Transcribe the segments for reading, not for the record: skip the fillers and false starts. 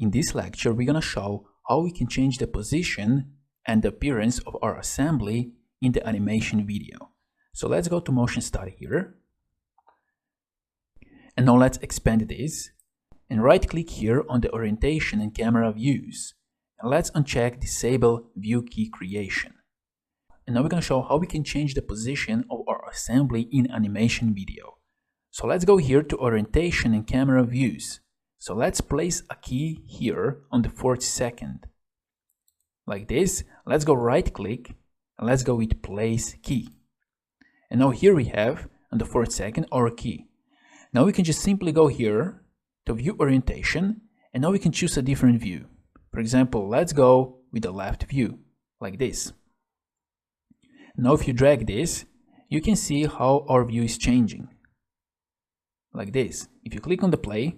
In this lecture, we're going to show how we can change the position and the appearance of our assembly in the animation video. So let's go to motion study here. And now let's expand this and right click here on the orientation and camera views. And let's uncheck disable view key creation. And now we're going to show how we can change the position of our assembly in animation video. So let's go here to orientation and camera views. So let's place a key here on the 4th second. Like this. Let's go right click and let's go with place key. And now here we have on the 4th second our key. Now we can just simply go here to view orientation and now we can choose a different view. For example, let's go with the left view like this. Now if you drag this, you can see how our view is changing. Like this. If you click on the play,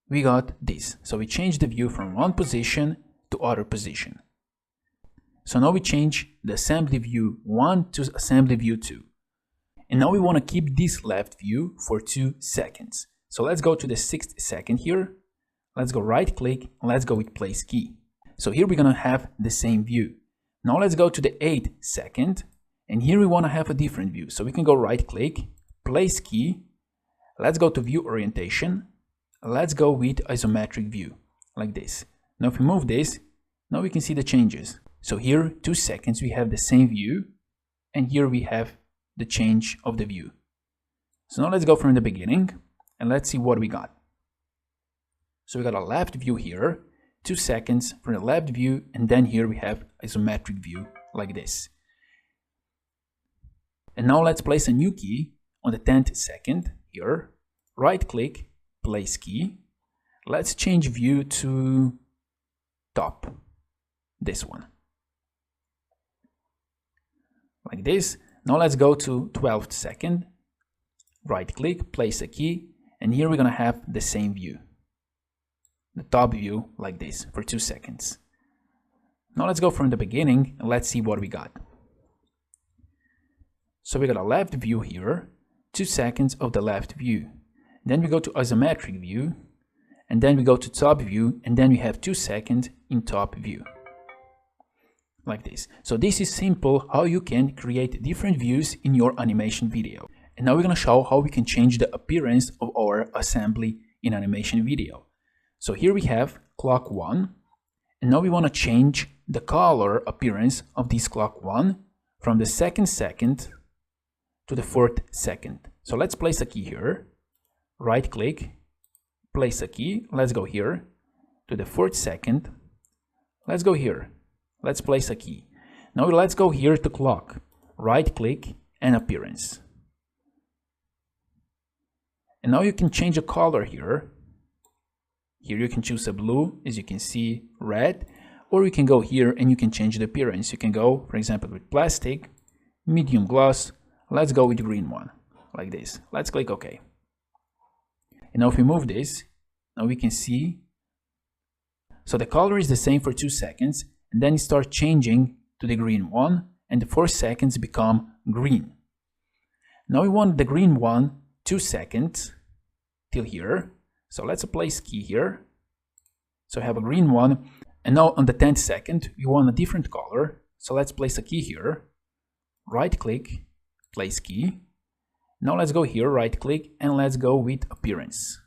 we got this. So we changed the view from one position to other position. So now we change the assembly view 1 to assembly view 2. And now we want to keep this left view for 2 seconds. So let's go to the 6th second here. Let's go right click and let's go with place key. So here we're going to have the same view. Now let's go to the 8th second and here we want to have a different view. So we can go right click, place key, let's go to view orientation, let's go with isometric view like this. Now if we move this, now we can see the changes. So here 2 seconds we have the same view and here we have the change of the view. So now let's go from the beginning and let's see what we got. So we got a left view here, 2 seconds from the left view, and then here we have isometric view like this. And now let's place a new key on the 10th second here, right click, place key. Let's change view to top, this one. Like this. Now let's go to 12th second, right click, place a key, and here we're gonna have the same view. The top view like this for 2 seconds. Now let's go from the beginning and let's see what we got. So we got a left view here, 2 seconds of the left view. Then we go to isometric view, and then we go to top view, and then we have 2 seconds in top view. Like this. So this is simple how you can create different views in your animation video. And now we're going to show how we can change the appearance of our assembly in animation video. So here we have clock 1, and now we want to change the color appearance of this clock 1 from the 2nd second to the 4th second. So let's place a key here, right click, place a key, let's go here to the 4th second, let's go here, let's place a key. Now let's go here to clock, right click and appearance. And now you can change the color here. Here you can choose a blue, as you can see, red, or you can go here and you can change the appearance. You can go, for example, with plastic, medium gloss, let's go with green one, like this. Let's click OK. And now if we move this, now we can see, so the color is the same for 2 seconds, and then it starts changing to the green one, and the 4 seconds become green. Now we want the green one 2 seconds till here. So let's place key here. So I have a green one, and now on the 10th second we want a different color. So let's place a key here, right click, place key. Now let's go here, right click, and let's go with appearance.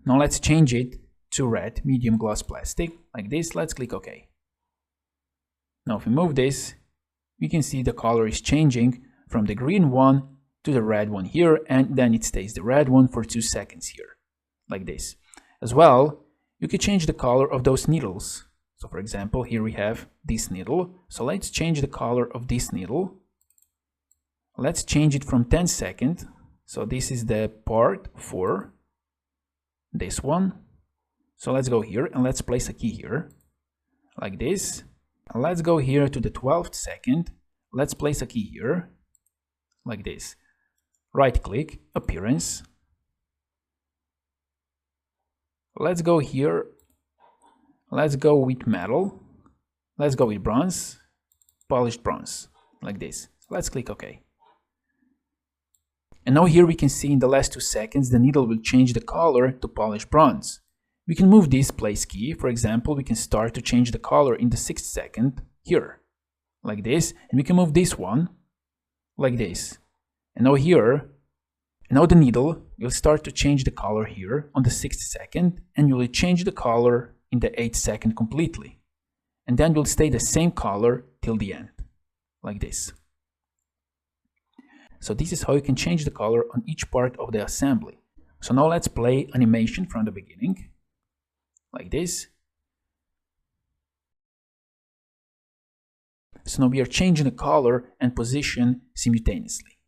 Now let's change it to red medium gloss plastic like this. Let's click OK. Now if we move this, we can see the color is changing from the green one to the red one here, and then it stays the red one for 2 seconds here. Like this. As well, you can change the color of those needles. So for example, here we have this needle. So let's change the color of this needle. Let's change it from 10 seconds. So this is the part 4. This one. So let's go here and let's place a key here. Like this. And let's go here to the 12th second. Let's place a key here. Like this. Right click, appearance. Let's go here, let's go with metal, let's go with bronze, polished bronze, like this. Let's click OK. And now here we can see in the last 2 seconds the needle will change the color to polished bronze. we can move this place key. For example, we can start to change the color in the 6th second here, like this, and we can move this one like this. And now here, now the needle will start to change the color here on the 6th second, and you will change the color in the 8th second completely. And then will stay the same color till the end, like this. So this is how you can change the color on each part of the assembly. So now let's play animation from the beginning, like this. So now we are changing the color and position simultaneously.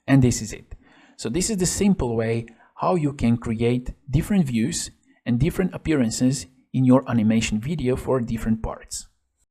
And this is it. So this is the simple way how you can create different views and different appearances in your animation video for different parts.